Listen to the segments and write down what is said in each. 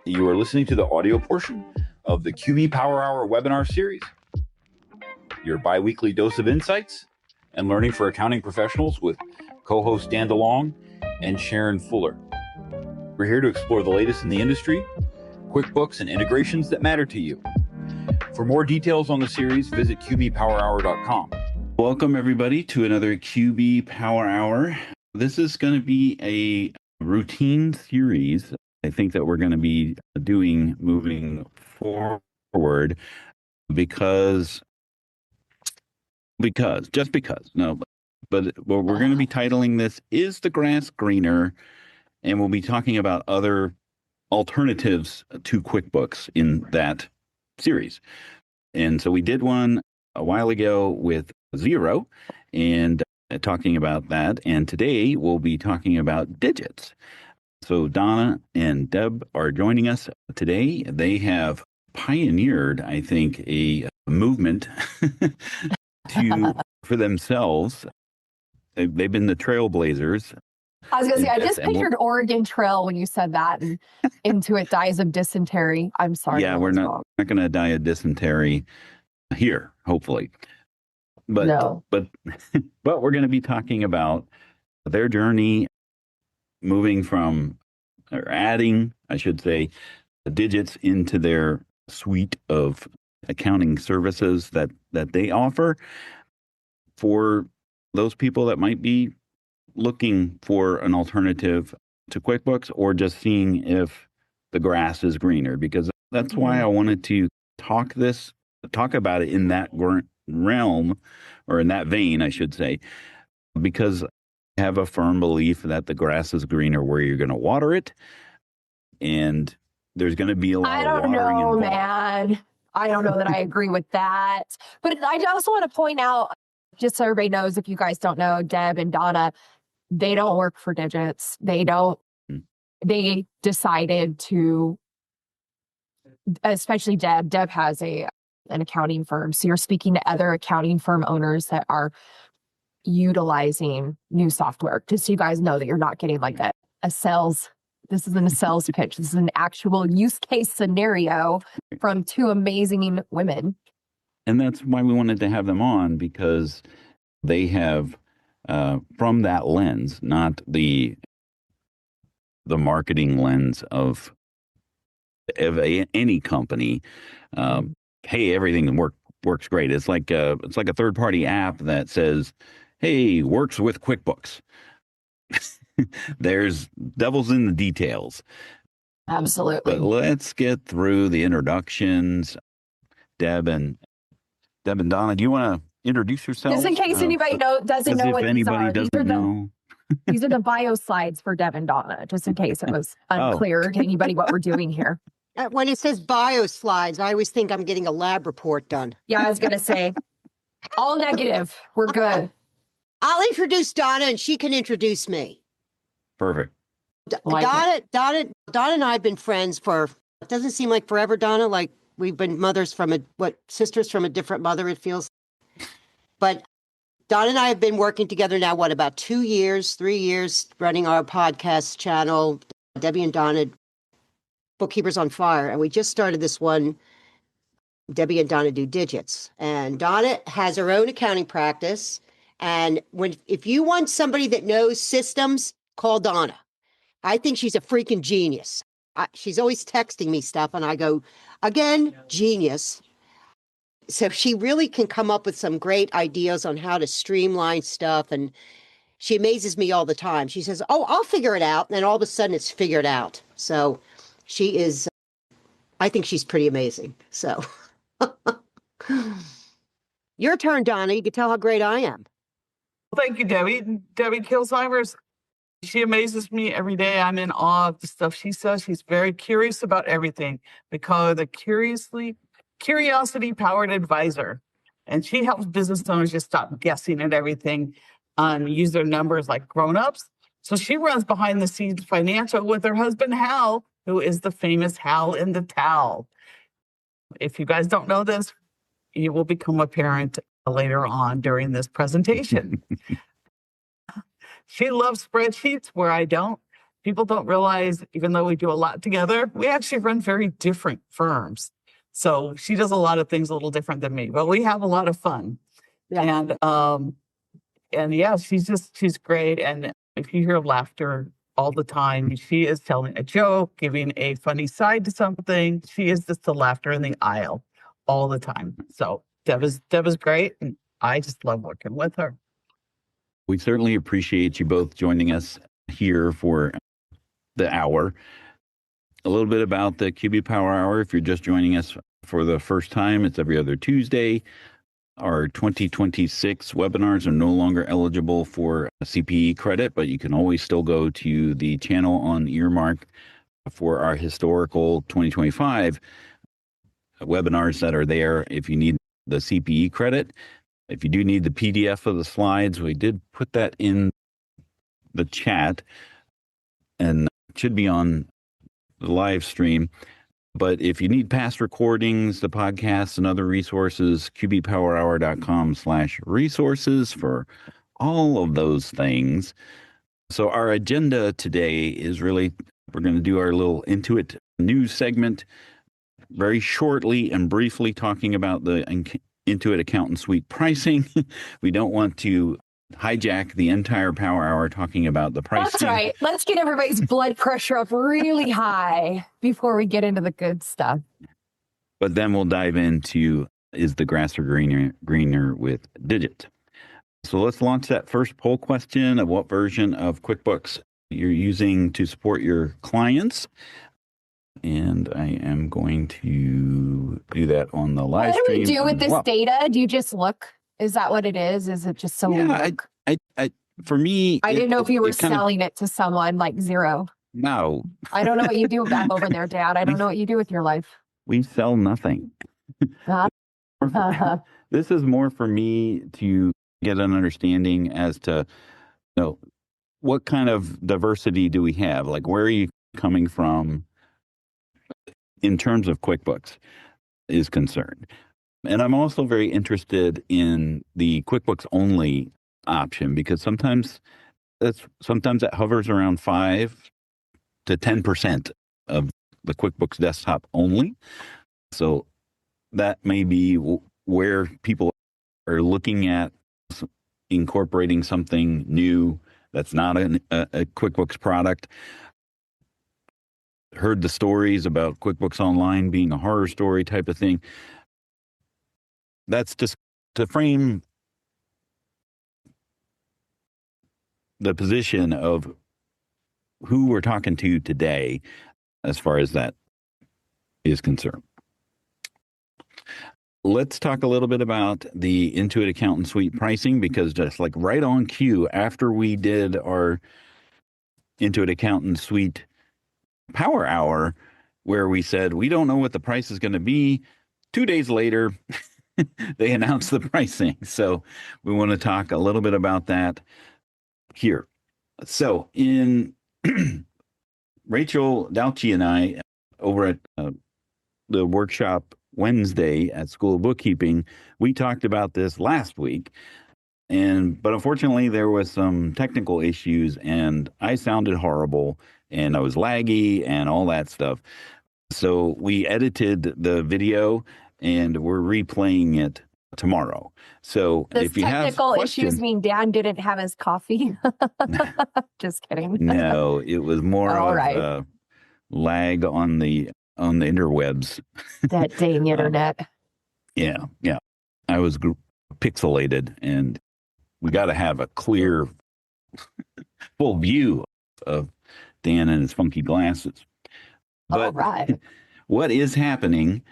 You are listening to the audio portion of the QB Power Hour webinar series, your biweekly dose of insights and learning for accounting professionals with co-host Dan DeLong and Sharrin Fuller. We're here to explore the latest in the industry, QuickBooks, and integrations that matter to you. For more details on the series, visit qbpowerhour.com. Welcome, everybody, to another QB Power Hour. This is going to be a routine series, I think, that we're going to be doing moving forward because we're going to be titling this, Is the Grass Greener? And we'll be talking about other alternatives to QuickBooks in that series. And so we did one a while ago with Xero and talking about that. And today we'll be talking about digits. So Donna and Deb are joining us today. They have pioneered, I think, a movement for themselves. They've been the trailblazers. I was going to say, I just pictured Oregon Trail when you said that, and Intuit dies of dysentery. I'm sorry. Yeah, we're not going to die of dysentery here, hopefully. But no. but we're going to be talking about their journey moving from, or adding, I should say, digits into their suite of accounting services that they offer for those people that might be looking for an alternative to QuickBooks, or just seeing if the grass is greener, because that's why I wanted to talk about it in that realm, or in that vein, I should say, because I have a firm belief that the grass is greener where you're going to water it, and there's going to be a lot of watering involved. Man. I don't know that I agree with that. But I also want to point out, just so everybody knows, if you guys don't know, Deb and Donna, they don't work for digits. They decided to, especially Deb. Deb has an accounting firm. So you're speaking to other accounting firm owners that are utilizing new software. Just so you guys know that you're not getting like a sales. This isn't a sales pitch. This is an actual use case scenario from two amazing women. And that's why we wanted to have them on, because they have, from that lens, not the marketing lens of any company. Hey, everything works great. It's like a third party app that says, "Hey, works with QuickBooks." There's devils in the details. Absolutely. But let's get through the introductions. Deb and Donna, do you want to introduce yourself? Just in case anybody doesn't know what these are. These are the bio slides for Deb and Donna, just in case it was unclear to anybody what we're doing here. When it says bio slides, I always think I'm getting a lab report done. Yeah, I was going to say, all negative. We're good. I'll introduce Donna and she can introduce me. Perfect. Donna and I have been friends for, it doesn't seem like forever, Donna, like we've been sisters from a different mother, it feels. But Donna and I have been working together now, about 2 years, 3 years, running our podcast channel, Debbie and Donna, Bookkeepers on Fire. And we just started this one, Debbie and Donna Do Digits. And Donna has her own accounting practice. And if you want somebody that knows systems, call Donna. I think she's a freaking genius. She's always texting me stuff, and I go, again, genius. So she really can come up with some great ideas on how to streamline stuff, and she amazes me all the time. She says, "Oh, I'll figure it out," and then all of a sudden it's figured out. So she is, I think she's pretty amazing. So your turn, Donna. You can tell how great I am. Well, thank you, Debbie. Debbie Kilsheimer, she amazes me every day. I'm in awe of the stuff she says. She's very curious about everything. We call her the curiosity-powered advisor. And she helps business owners just stop guessing at everything and use their numbers like grown-ups. So she runs behind the scenes financial with her husband, Hal, who is the famous Hal in the Towel. If you guys don't know this, you will become apparent later on during this presentation. She loves spreadsheets where I don't. people don't realize, even though we do a lot together, we actually run very different firms. So she does a lot of things a little different than me, but we have a lot of fun. Yeah. And yeah, she's great. And if you hear laughter all the time, she is telling a joke, giving a funny side to something. She is just the laughter in the aisle all the time. So Deb is great. And I just love working with her. We certainly appreciate you both joining us here for the hour. A little bit about the QB Power Hour. If you're just joining us for the first time, it's every other Tuesday. Our 2026 webinars are no longer eligible for CPE credit, but you can always still go to the channel on Earmark for our historical 2025 webinars that are there if you need the CPE credit. If you do need the PDF of the slides, we did put that in the chat and it should be on the live stream. But if you need past recordings, the podcasts, and other resources, qbpowerhour.com/resources for all of those things. So our agenda today is really, we're going to do our little Intuit news segment very shortly and briefly talking about the Intuit Accountant Suite pricing. We don't want to hijack the entire Power Hour talking about the pricing. That's right. Let's get everybody's blood pressure up really high before we get into the good stuff. But then we'll dive into, is the grass greener with Digits? So let's launch that first poll question of what version of QuickBooks you're using to support your clients. And I am going to do that on the live stream. What do we do with this data? Do you just look? Is that what it is? Is it just so we look? For me, I didn't know if you were selling it to someone like Zero. No. I don't know what you do back over there, Dad. I don't know what you do with your life. We sell nothing. This is more for me to get an understanding as to, what kind of diversity do we have? Like, where are you coming from in terms of QuickBooks is concerned? And I'm also very interested in the QuickBooks only option because sometimes it hovers around 5 to 10% of the QuickBooks desktop only. So that may be where people are looking at incorporating something new that's not a QuickBooks product. Heard the stories about QuickBooks Online being a horror story type of thing. That's just to frame the position of who we're talking to today as far as that is concerned. Let's talk a little bit about the Intuit Accountant Suite pricing, because just like right on cue, after we did our Intuit Accountant Suite Power Hour, where we said, we don't know what the price is going to be, 2 days later, they announced the pricing. So we want to talk a little bit about that here. So in Rachel Dauchi and I over at the workshop Wednesday at School of Bookkeeping, we talked about this last week. But unfortunately, there was some technical issues and I sounded horrible and I was laggy and all that stuff. So we edited the video and we're replaying it tomorrow. So if you have technical issues mean Dan didn't have his coffee? Just kidding. No, it was more of lag on the interwebs. That dang internet. Yeah. I was pixelated, and we got to have a clear, full view of Dan and his funky glasses. But all right. What is happening,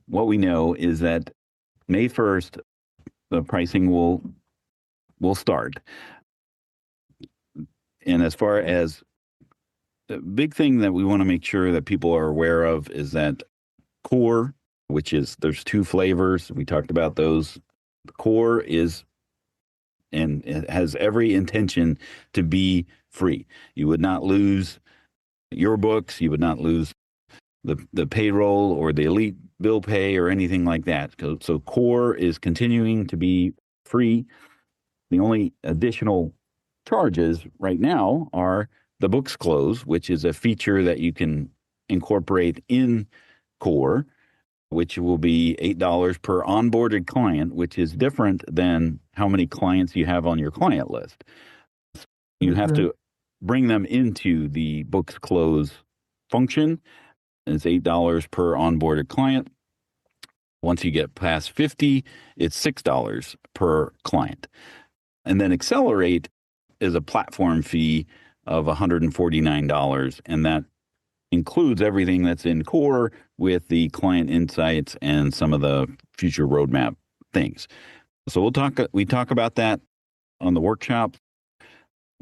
what we know is that May 1st, the pricing will start. And as far as the big thing that we want to make sure that people are aware of is that Core, which is, there's 2 flavors. We talked about those. Core is, and it has every intention to be free. You would not lose your books. You would not lose the payroll or the elite bill pay or anything like that. So Core is continuing to be free. The only additional charges right now are the books close, which is a feature that you can incorporate in Core, which will be $8 per onboarded client, which is different than how many clients you have on your client list. You have to bring them into the books close function. It's $8 per onboarded client. Once you get past 50, it's $6 per client. And then Accelerate is a platform fee of $149, and that includes everything that's in Core with the client insights and some of the future roadmap things. So we talk about that on the workshop.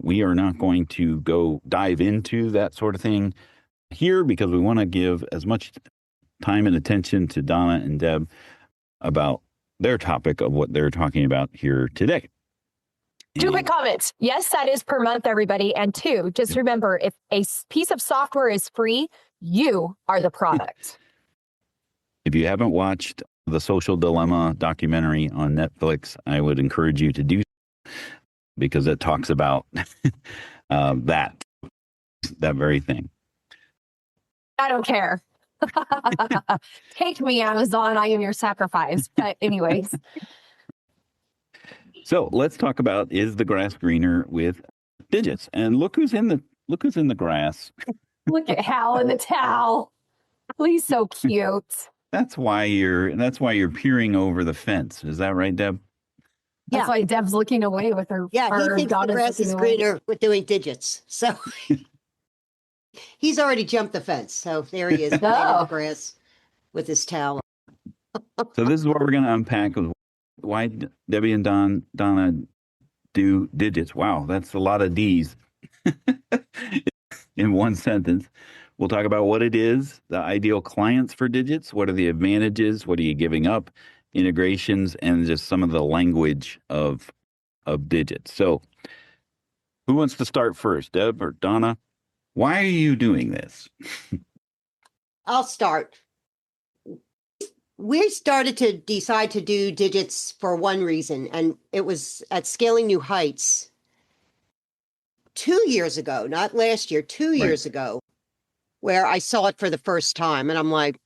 We are not going to go dive into that sort of thing here because we want to give as much time and attention to Donna and Deb about their topic of what they're talking about here today. Two quick comments. Yes, that is per month, everybody. And two, just remember, if a piece of software is free, you are the product. If you haven't watched the Social Dilemma documentary on Netflix, I would encourage you to do so because it talks about that very thing. I don't care. Take me, Amazon. I am your sacrifice. But anyways. So let's talk about, is the grass greener with digits? And look who's in the grass. Look at Hal in the towel. He's so cute. That's why you're peering over the fence. Is that right, Deb? That's why Deb's looking away with her. Yeah, he thinks the grass is greener with doing digits. So he's already jumped the fence. So there he is, in the grass with his towel. So this is what we're going to unpack. Why Debbie and Donna do digits. Wow, that's a lot of D's in one sentence. We'll talk about what it is, the ideal clients for digits, what are the advantages, what are you giving up, integrations, and just some of the language of digits. So who wants to start first, Deb or Donna? Why are you doing this? I'll start. We started to decide to do digits for one reason, and it was at Scaling New Heights 2 years ago, not last year, 2 years ago, where I saw it for the first time. And I'm like,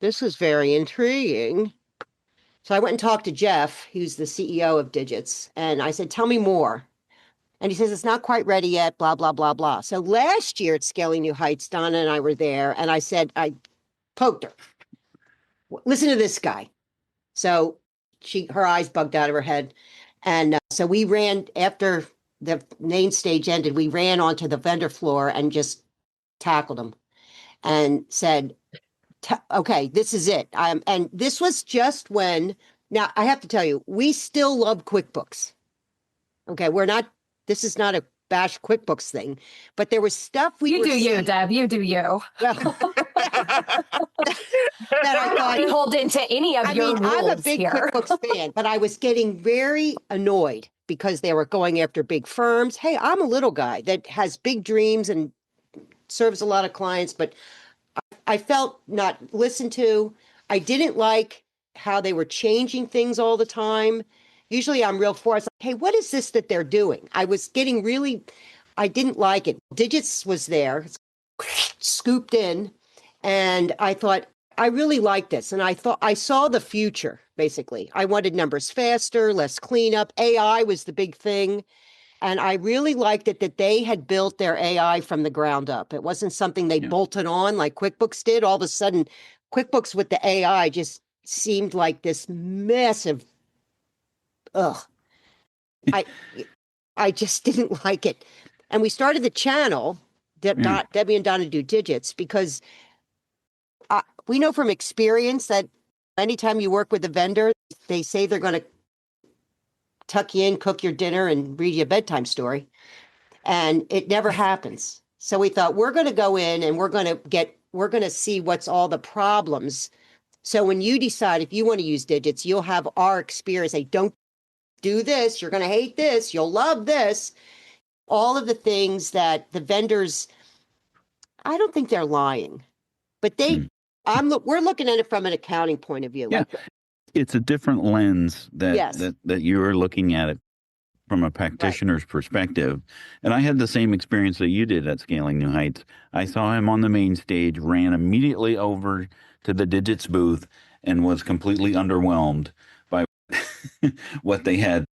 this is very intriguing. So I went and talked to Jeff, who's the CEO of Digits, and I said, tell me more. And he says, it's not quite ready yet, blah, blah, blah, blah. So last year at Scaling New Heights, Donna and I were there, and I poked her. Listen to this guy. So her eyes bugged out of her head. And so we ran, after the main stage ended, we ran onto the vendor floor and just tackled him and said, okay, this is it. And this was just when, now I have to tell you, we still love QuickBooks. Okay, this is not a bash QuickBooks thing, but there was stuff you do you, Deb. You do you. Well, that I thought, beholden to any of your rules. I'm a big QuickBooks fan, but I was getting very annoyed because they were going after big firms. Hey, I'm a little guy that has big dreams and serves a lot of clients, but I felt not listened to. I didn't like how they were changing things all the time. Usually I'm real for it. Like, hey, what is this that they're doing? I was getting I didn't like it. Digits was there, scooped in, and I thought, I really like this. And I thought, I saw the future, basically. I wanted numbers faster, less cleanup. AI was the big thing. And I really liked it that they had built their AI from the ground up. It wasn't something they bolted on like QuickBooks did. All of a sudden, QuickBooks with the AI just seemed like this massive, I just didn't like it. And we started the channel, Debbie and Donna Do Digits, because we know from experience that anytime you work with a vendor, they say they're going to tuck you in, cook your dinner, and read you a bedtime story. And it never happens. So we thought, we're going to go in and we're going to see what's all the problems. So when you decide if you want to use Digits, you'll have our experience. Say, don't do this. You're going to hate this. You'll love this. All of the things that the vendors, I don't think they're lying, but we're looking at it from an accounting point of view. Yeah. It's a different lens that you're looking at it from a practitioner's perspective. And I had the same experience that you did at Scaling New Heights. I saw him on the main stage, ran immediately over to the Digits booth, and was completely underwhelmed by what they had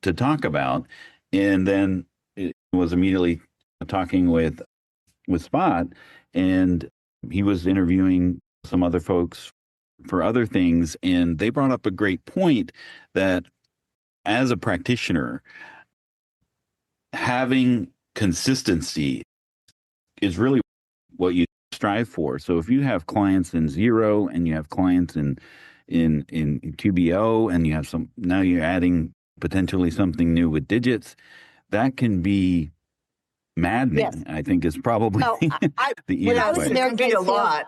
to talk about. And then it was immediately talking with Spot, and he was interviewing some other folks for other things. And they brought up a great point that as a practitioner, having consistency is really what you strive for. So if you have clients in Xero and you have clients in QBO, and you have now you're adding potentially something new with Digits, that can be maddening. Yes. I think is probably the easiest way. It can be a lot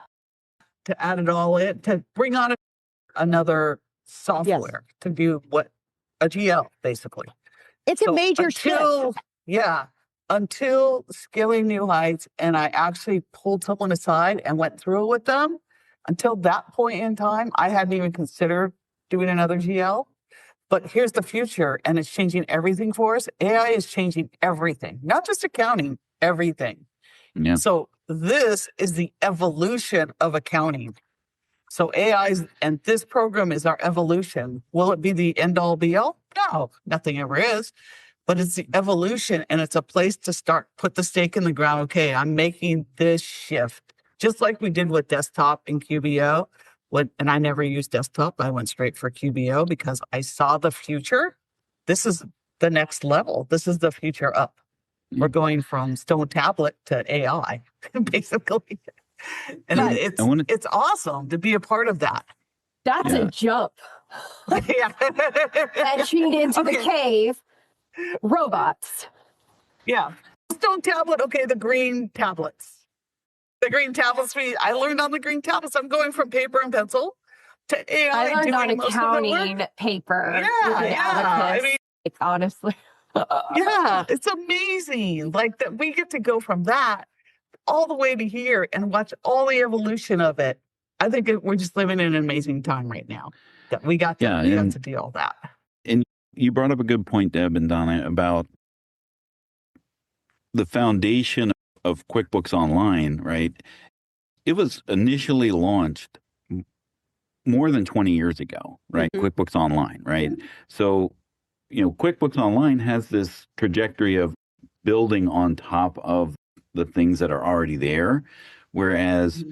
to add it all in, to bring on another software to do what a GL basically. It's a major shift. Yeah. Until Scaling New Heights, and I actually pulled someone aside and went through it with them. Until that point in time, I hadn't even considered doing another GL. But here's the future, and it's changing everything for us. AI is changing everything, not just accounting, everything. Yeah. So this is the evolution of accounting. So AI's, and this program is our evolution. Will it be the end all be all? No, nothing ever is. But it's the evolution, and it's a place to start, put the stake in the ground. Okay, I'm making this shift. Just like we did with desktop and QBO. And I never used desktop. I went straight for QBO because I saw the future. This is the next level. This is the future up. We're going from stone tablet to AI, basically. And it's awesome to be a part of that. That's a jump. Yeah. Entering into the cave. Robots. Yeah. Stone tablet. Okay, the green tablets. The green tablets, I learned on the green tablets. I'm going from paper and pencil to AI. I learned on doing accounting paper. I mean, honestly. Yeah, it's amazing. Like that we get to go from that all the way to here and watch all the evolution of it. I think we're just living in an amazing time right now that we got to do all that. And you brought up a good point, Deb and Donna, about the foundation of QuickBooks Online, right? It was initially launched more than 20 years ago, right? Mm-hmm. QuickBooks Online, right? Mm-hmm. So, QuickBooks Online has this trajectory of building on top of the things that are already there. Whereas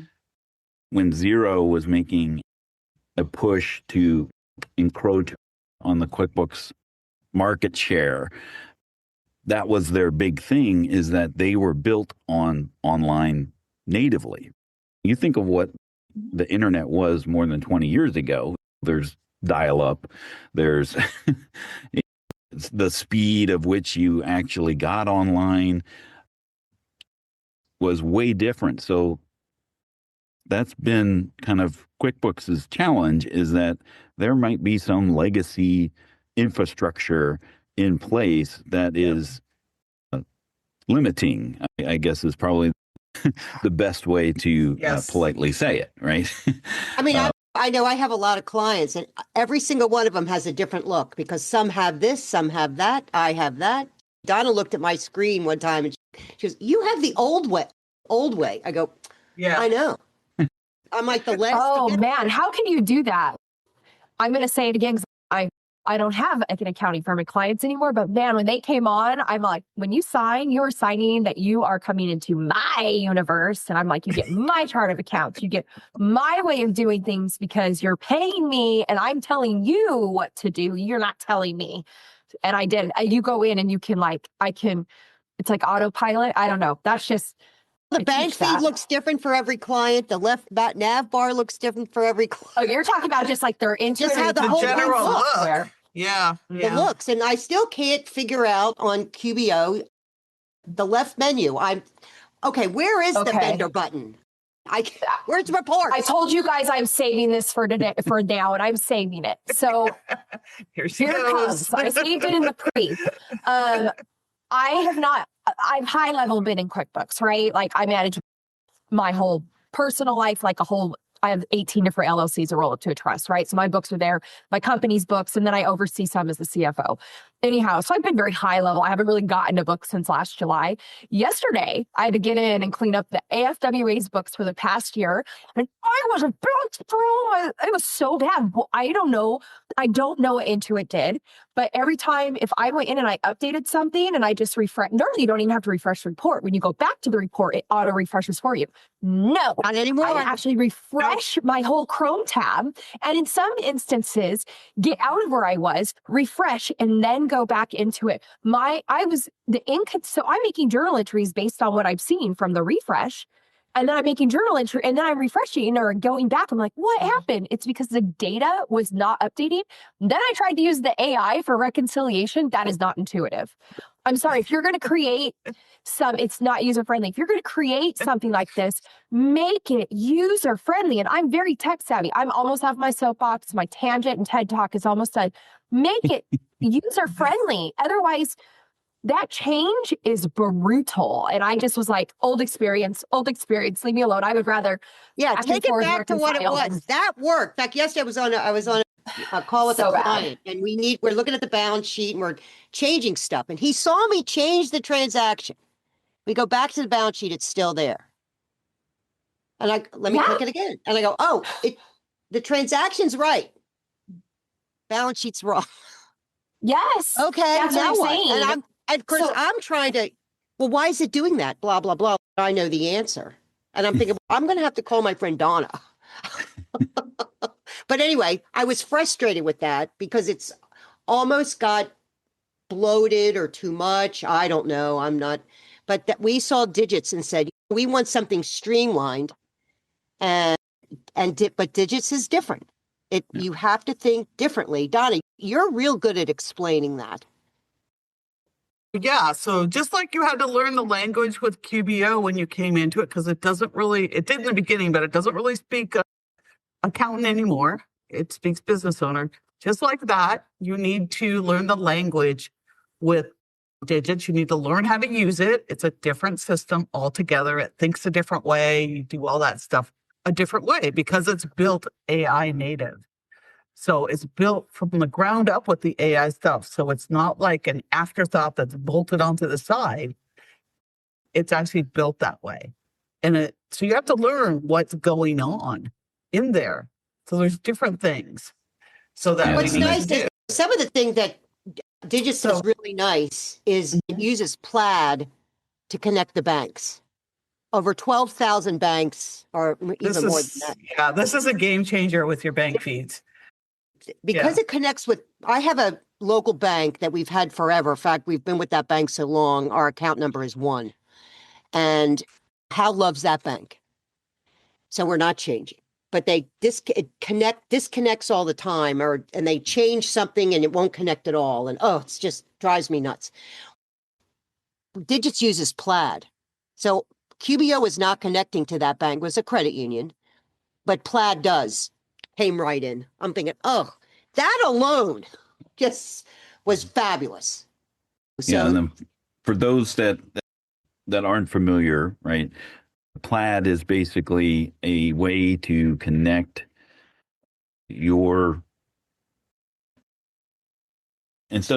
when Xero was making a push to encroach on the QuickBooks market share, that was their big thing, is that they were built on online natively. You think of what the internet was more than 20 years ago. There's dial-up. There's the speed of which you actually got online was way different. So that's been kind of QuickBooks' challenge, is that there might be some legacy infrastructure in place that is limiting, I guess is probably the best way to politely say it, right? I mean, I know I have a lot of clients, and every single one of them has a different look because some have this, some have that, I have that. Donna looked at my screen one time and she goes, "You have the old way." I go, "Yeah, I know." I'm like the last. Oh man, how can you do that? I'm going to say it again because I don't have an accounting firm and clients anymore, but man, when they came on, I'm like, when you sign, you're signing that you are coming into my universe. And I'm like, you get my chart of accounts, you get my way of doing things because you're paying me and I'm telling you what to do. You're not telling me. And I did. You go in and you can it's like autopilot. I don't know. That's just. The bank feed looks different for every client. The left nav bar looks different for every client. Oh, you're talking about just like their just how the whole general look. Yeah. The looks. And I still can't figure out on QBO the left menu. Where is the vendor button? Where's the report? I told you guys I'm saving this for today, for now, and I'm saving it. So here it comes. I saved it in the pre. I've high level been in QuickBooks, right? Like I manage my whole personal life, I have 18 different LLCs that roll up to a trust, right? So my books are there, my company's books, and then I oversee some as the CFO. anyhow, so I've been very high level. I haven't really gotten a book since last July. Yesterday, I had to get in and clean up the AFWA's books for the past year. And I was about to throw it was so bad. Well, I don't know what Intuit did, but every time if I went in and I updated something and I just refresh, normally you don't even have to refresh the report. When you go back to the report, it auto refreshes for you. No, Not anymore. I actually refresh my whole Chrome tab. And in some instances, get out of where I was, refresh, and then go back into it. So I'm making journal entries based on what I've seen from the refresh. And then I'm making journal entry and then I'm refreshing or going back. I'm like, what happened? It's because the data was not updating. Then I tried to use the AI for reconciliation. That is not intuitive. I'm sorry. If you're going to create it's not user friendly. If you're going to create something like this, make it user friendly. And I'm very tech savvy. I'm almost off my soapbox. My tangent and TED Talk is almost done. Make it user friendly. Otherwise, that change is brutal. And I just was like, old experience, leave me alone. I would rather. Take it back to what it was. That worked. In fact, yesterday I was on a call with a client and we're looking at the balance sheet and we're changing stuff. And he saw me change the transaction. We go back to the balance sheet. It's still there. And let me click it again. And I go, the transaction's right. Balance sheet's wrong. Yes. Okay. That's now what I'm saying. And of course, I'm trying to, why is it doing that? Blah, blah, blah. I know the answer. And I'm thinking, I'm going to have to call my friend Donna. But anyway, I was frustrated with that because it's almost got bloated or too much. I don't know. I'm not. But we saw Digits and said, we want something streamlined. But Digits is different. You have to think differently. Donna, you're real good at explaining that. Yeah, so just like you had to learn the language with QBO when you came into it, because it did in the beginning, but it doesn't really speak accountant anymore. It speaks business owner. Just like that, you need to learn the language with Digits. You need to learn how to use it. It's a different system altogether. It thinks a different way. You do all that stuff a different way because it's built AI native. So it's built from the ground up with the AI stuff. So it's not like an afterthought that's bolted onto the side. It's actually built that way. So you have to learn what's going on in there. So there's different things. So that what's nice is some of the things that Digits is really nice is it uses Plaid to connect the banks. Over 12,000 banks or even more than that. Yeah, this is a game changer with your bank feeds. Because it connects with, I have a local bank that we've had forever. In fact, we've been with that bank so long, our account number is 1. And Hal loves that bank. So we're not changing. But it disconnects all the time, and they change something and it won't connect at all. And it just drives me nuts. Digits uses Plaid. So QBO is not connecting to that bank. It was a credit union, but Plaid does. Came right in. I'm thinking, that alone just was fabulous. So, and then for those that aren't familiar, right? Plaid is basically a way to connect instead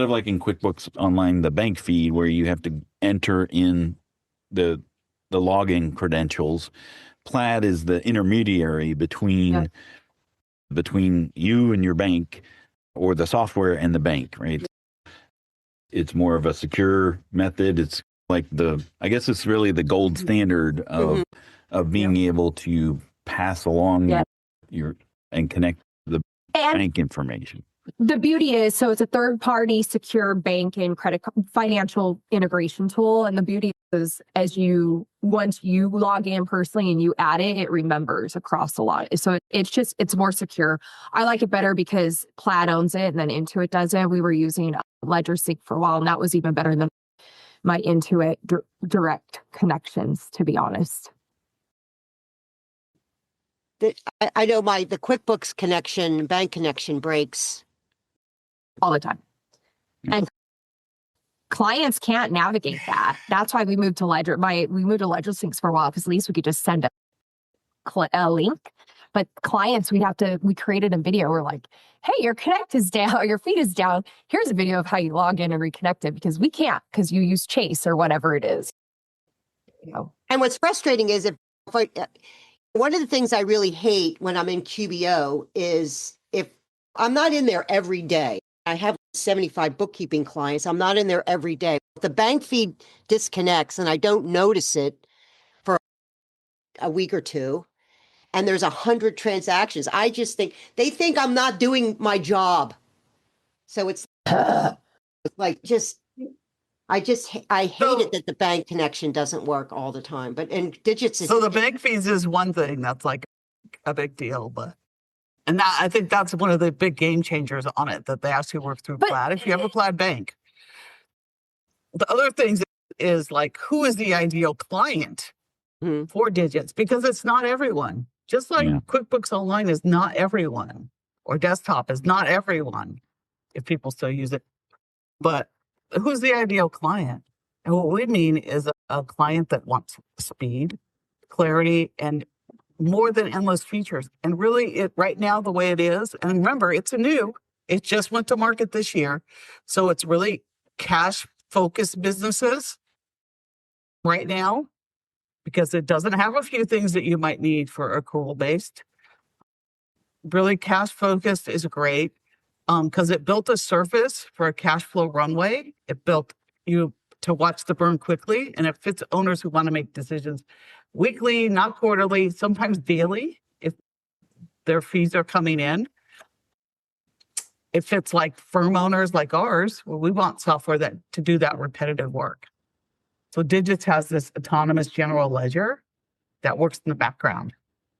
of like in QuickBooks Online, the bank feed where you have to enter in the login credentials. Plaid is the intermediary between you and your bank, or the software and the bank, right? It's more of a secure method. It's like I guess it's really the gold standard of being able to pass along and connect the bank information. The beauty is, so it's a third-party secure bank and credit financial integration tool. And the beauty is, once you log in personally and you add it, it remembers across a lot. So it's more secure. I like it better because Plaid owns it and then Intuit does it. We were using LedgerSync for a while, and that was even better than my Intuit direct connections, to be honest. I know the QuickBooks connection, bank connection breaks all the time. And clients can't navigate that. That's why we moved to LedgerSync for a while, because at least we could just send a link. But clients, we created a video. We're like, hey, your connect is down, your feed is down. Here's a video of how you log in and reconnect it, because we can't, because you use Chase or whatever it is. You know. And what's frustrating is one of the things I really hate when I'm in QBO is if I'm not in there every day. I have 75 bookkeeping clients. I'm not in there every day. If the bank feed disconnects and I don't notice it for a week or two, and there's 100 transactions, I just think they think I'm not doing my job. So it's like I hate it that the bank connection doesn't work all the time. But in Digits, So the bank fees is one thing that's like a big deal, and that, I think that's one of the big game changers on it, that they actually work through Plaid. If you have a Plaid bank, the other things is like, who is the ideal client for Digits? Because it's not everyone. Just like QuickBooks Online is not everyone, or desktop is not everyone, if people still use it. But who's the ideal client? And what we mean is a client that wants speed, clarity, and more than endless features. And really, right now, the way it is, and remember, it just went to market this year. So it's really cash-focused businesses right now, because it doesn't have a few things that you might need for accrual-based. Really, cash-focused is great. Because it built a surface for a cash flow runway. It built you to watch the burn quickly, and it fits owners who want to make decisions weekly, not quarterly, sometimes daily, if their fees are coming in. It fits like firm owners like ours, where we want software to do that repetitive work. So Digits has this autonomous general ledger that works in the background.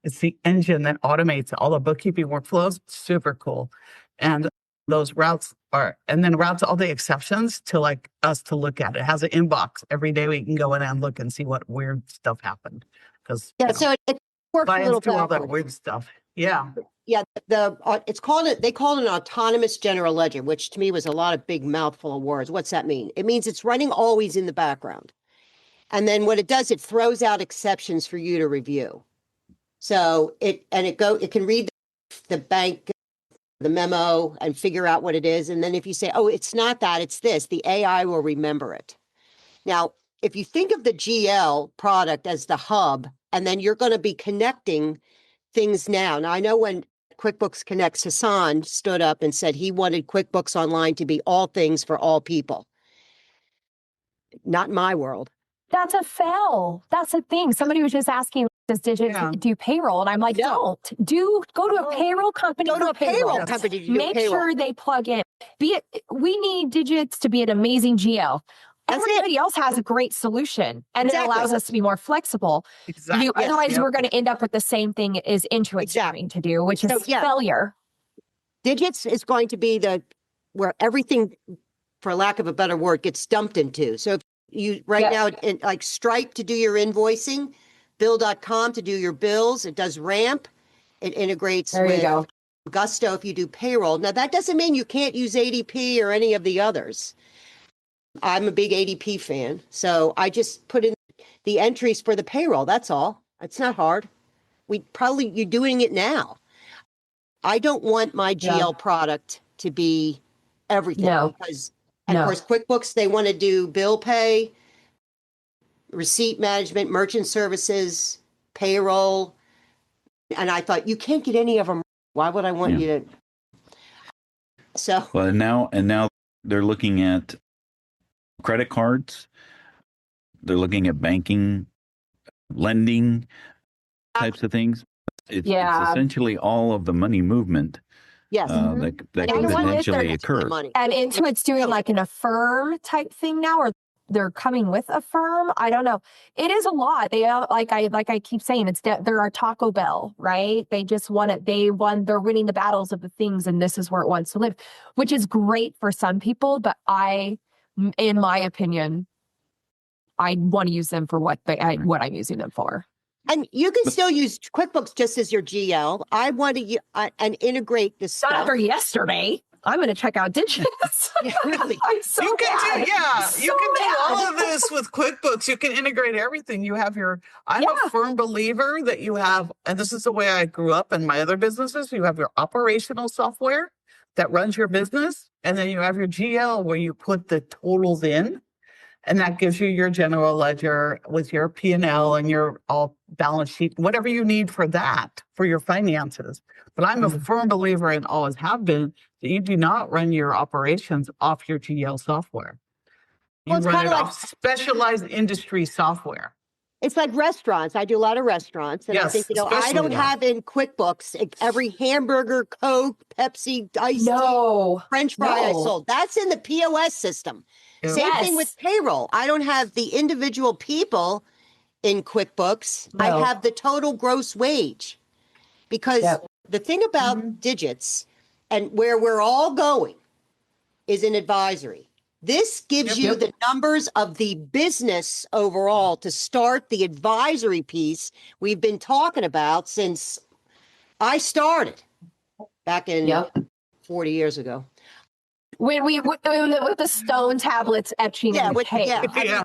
It's the engine that automates all the bookkeeping workflows. Super cool. And those routes routes all the exceptions to like us to look at. It has an inbox every day. We can go in and look and see what weird stuff happened. Because so it works a little do all that backwards. weird stuff. Yeah. Yeah, they call it an autonomous general ledger, which to me was a lot of big mouthful of words. What's that mean? It means it's running always in the background. And then what it does, it throws out exceptions for you to review. So it can read the bank, the memo, and figure out what it is. And then if you say, oh, it's not that, it's this, the AI will remember it. Now, if you think of the GL product as the hub, and then you're going to be connecting things now. Now, I know when QuickBooks Connects, Hassan stood up and said he wanted QuickBooks Online to be all things for all people. Not in my world. That's a fail. That's the thing. Somebody was just asking, does Digits do payroll? And I'm like, No. Go to a payroll company. Go to a payroll company to do Make payroll. sure they plug in. We need Digits to be an amazing GL. Everybody else has a great solution, and it allows us to be more flexible. Exactly. Otherwise, we're going to end up with the same thing as Intuit's trying to do, which is failure. Digits is going to be where everything, for lack of a better word, gets dumped into. So if you now, like Stripe to do your invoicing, Bill.com to do your bills. It does Ramp. It integrates with Gusto if you do payroll. Now, that doesn't mean you can't use ADP or any of the others. I'm a big ADP fan, so I just put in the entries for the payroll. That's all. It's not hard. You're doing it now. I don't want my GL product to be everything because, of course, QuickBooks, they want to do bill pay, receipt management, merchant services, payroll. And I thought, you can't get any of them. Why would I want you to? So. Well, and now they're looking at credit cards. They're looking at banking, lending types of things. It's essentially all of the money movement that can potentially occur. And Intuit's doing like an Affirm type thing now, or they're coming with Affirm. I don't know. It is a lot. They like I keep saying, they're our Taco Bell, right? They just want it. They're winning the battles of the things, and this is where it wants to live, which is great for some people. But in my opinion, I want to use them for what I'm using them for. And you can still use QuickBooks just as your GL. I want to and integrate this stuff. Not for yesterday. I'm going to check out Digits. Yeah, really. I'm so You can bad. do, yeah, So you can do bad. all of this with QuickBooks. You can integrate everything. You have I'm Yeah. a firm believer that you have, and this is the way I grew up in my other businesses. You have your operational software that runs your business, and then you have your GL where you put the totals in. And that gives you your general ledger with your P&L and your all balance sheet, whatever you need for that, for your finances. But I'm a firm believer and always have been that you do not run your operations off your GL software. You Well, it's run kinda it like- off specialized industry software. It's like restaurants. I do a lot of restaurants. And I Yes, think, I especially don't that. have in QuickBooks every hamburger, Coke, Pepsi, iced tea, No. French fry I No. sold. That's in the POS system. Yeah. Same thing Yes. with payroll. I don't have the individual people in QuickBooks. I No. have the total gross wage. Because Yep. the thing about Digits and where we're all going is in advisory. This gives you the numbers of the business overall to start the advisory piece we've been talking about since I started back in 40 years ago. When with the stone tablets etching Yeah, and with, tape. yeah. I mean, Yeah.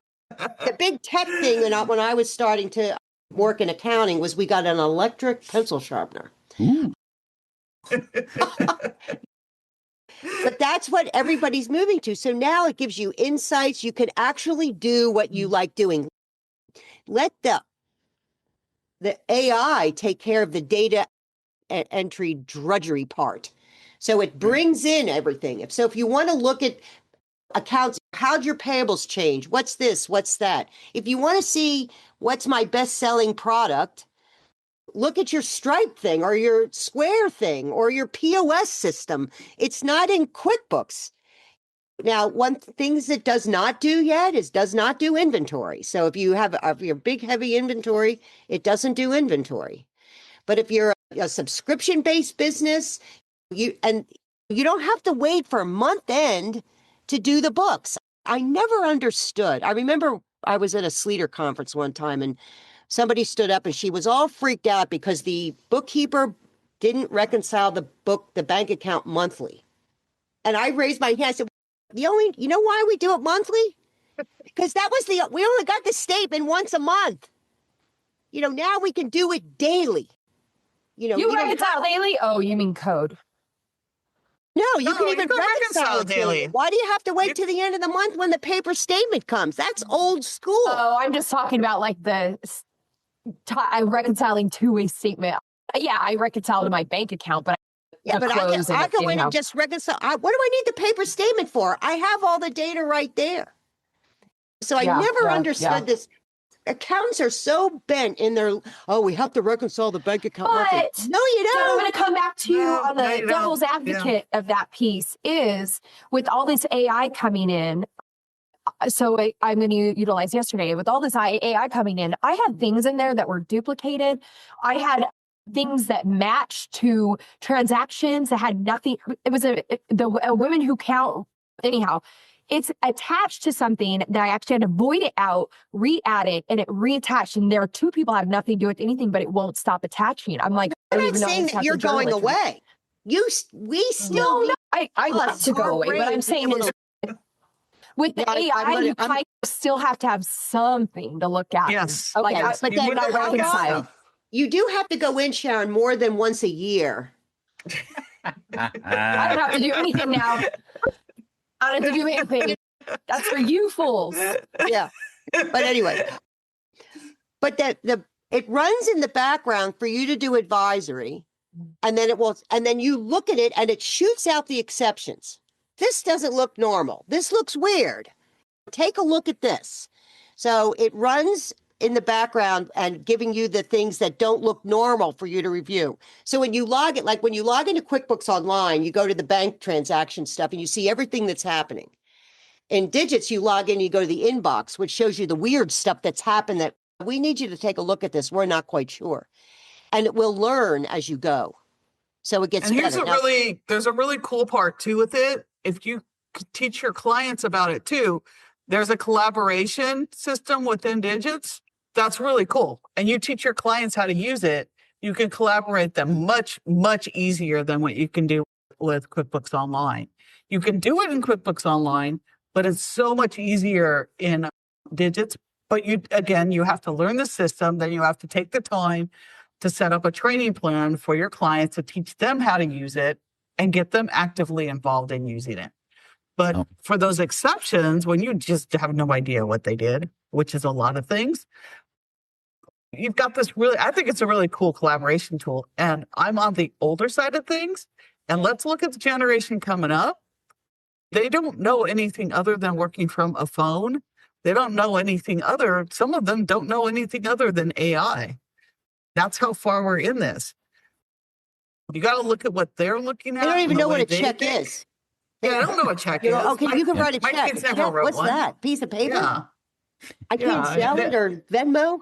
the big tech thing when I was starting to work in accounting was we got an electric pencil sharpener. Ooh. But that's what everybody's moving to. So now it gives you insights. You can actually do what you like doing. Let the AI take care of the data entry drudgery part. So it brings in everything. If you want to look at accounts, how'd your payables change? What's this? What's that? If you want to see what's my best-selling product, look at your Stripe thing or your Square thing or your POS system. It's not in QuickBooks. Now, one things it does not do yet is does not do inventory. So if you have your big, heavy inventory, it doesn't do inventory. But if you're a subscription-based business, you don't have to wait for month end to do the books. I never understood. I remember I was at a Sleater conference one time and somebody stood up and she was all freaked out because the bookkeeper didn't reconcile the bank account monthly. And I raised my hand. I said, you know why we do it monthly? Because we only got the statement once a month. Now we can do it daily. You reconcile daily? Oh, you mean code. No, you No, can you even can reconcile reconcile it daily. daily. Why do you have to wait to the end of the month when the paper statement comes? That's old school. Oh, I'm just talking about like I'm reconciling to a statement. Yeah, I reconcile to my bank account, but Yeah, but I go in and just reconcile. What do I need the paper statement for? I have all the data right there. So I never understood this. Accountants are so bent in their, we have to reconcile the bank account. But no, you so I'm don't. going to come back to you on no, the you don't. devil's advocate of that piece is with all this AI coming in. So I'm going to utilize yesterday with all this AI coming in. I had things in there that were duplicated. I had things that matched to transactions that had nothing. It was a women who count. Anyhow, it's attached to something that I actually had to void it out, re-add it, and it reattached. And there are two people have nothing to do with anything, but it won't stop attaching. I'm like, I'm not saying that you're going away. We still. No, I want to go away. What I'm saying is, with the AI, you kind of still have to have something to look at. Yes. Okay, but then I reconcile. You do have to go in, Sharrin, more than once a year. I don't have to do anything now. I don't have to do anything. That's for you fools. Yeah. But anyway, but it runs in the background for you to do advisory, and then you look at it and it shoots out the exceptions. This doesn't look normal. This looks weird. Take a look at this. So it runs in the background and giving you the things that don't look normal for you to review. So when you log it, like when you log into QuickBooks Online, you go to the bank transaction stuff and you see everything that's happening. In Digits, you log in, you go to the inbox, which shows you the weird stuff that's happened that we need you to take a look at this. We're not quite sure. And it will learn as you go. So it gets And here's better. there's a really cool part too with it. If you teach your clients about it too, there's a collaboration system within Digits. That's really cool. And you teach your clients how to use it. You can collaborate them much, much easier than what you can do with with QuickBooks Online. You can do it in QuickBooks Online, but it's so much easier in Digits. But you have to learn the system, then you have to take the time to set up a training plan for your clients to teach them how to use it and get them actively involved in using it. But for those exceptions, when you just have no idea what they did, which is a lot of things, you've got this I think it's a really cool collaboration tool. And I'm on the older side of things. And let's look at the generation coming up. They don't know anything other than working from a phone. They don't know anything some of them don't know anything other than AI. That's how far we're in this. You got to look at what they're looking at. They don't even know what a check is. Yeah, I don't know what check is. Okay, you can write a check. My kids never wrote What's one. that? Piece of paper? Yeah. I can't sell it or Venmo?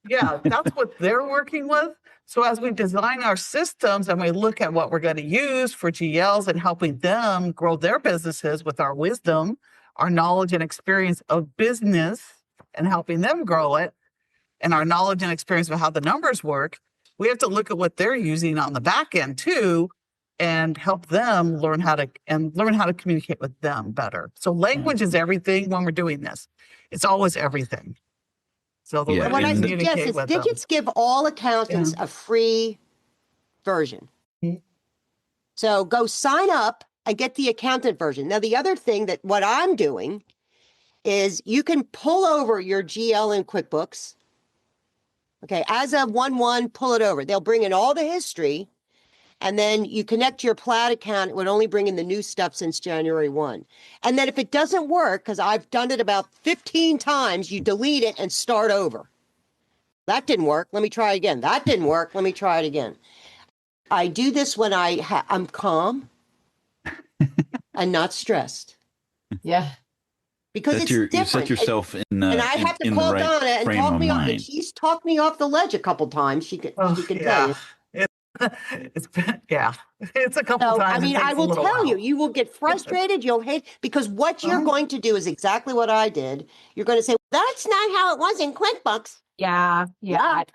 Yeah, that's what they're working with. So as we design our systems and we look at what we're going to use for GLs and helping them grow their businesses with our wisdom, our knowledge and experience of business and helping them grow it, and our knowledge and experience of how the numbers work, we have to look at what they're using on the back end too, and help them learn how to communicate with them better. So language is everything when we're doing this. It's always everything. So the way what we I communicate suggest is with them. Digits give all accountants a free version. Mhm. So go sign up and get the accountant version. Now, the other thing that what I'm doing is you can pull over your GL in QuickBooks. Okay, as of 1/1, pull it over. They'll bring in all the history, and then you connect your Plaid account. It would only bring in the new stuff since January 1. And then if it doesn't work, because I've done it about 15 times, you delete it and start over. That didn't work. Let me try again. That didn't work. Let me try it again. I do this when I'm calm and not stressed. Yeah. Because it's different. You set yourself in and I have to in call the right Donna and frame talk of me off. mind. And she's talked me off the ledge a couple times. She can tell you. It's a couple So, times. I mean, I will tell you, you will get frustrated. You'll hate, because what you're going to do is exactly what I did. You're going to say, that's not how it was in QuickBooks. Yeah.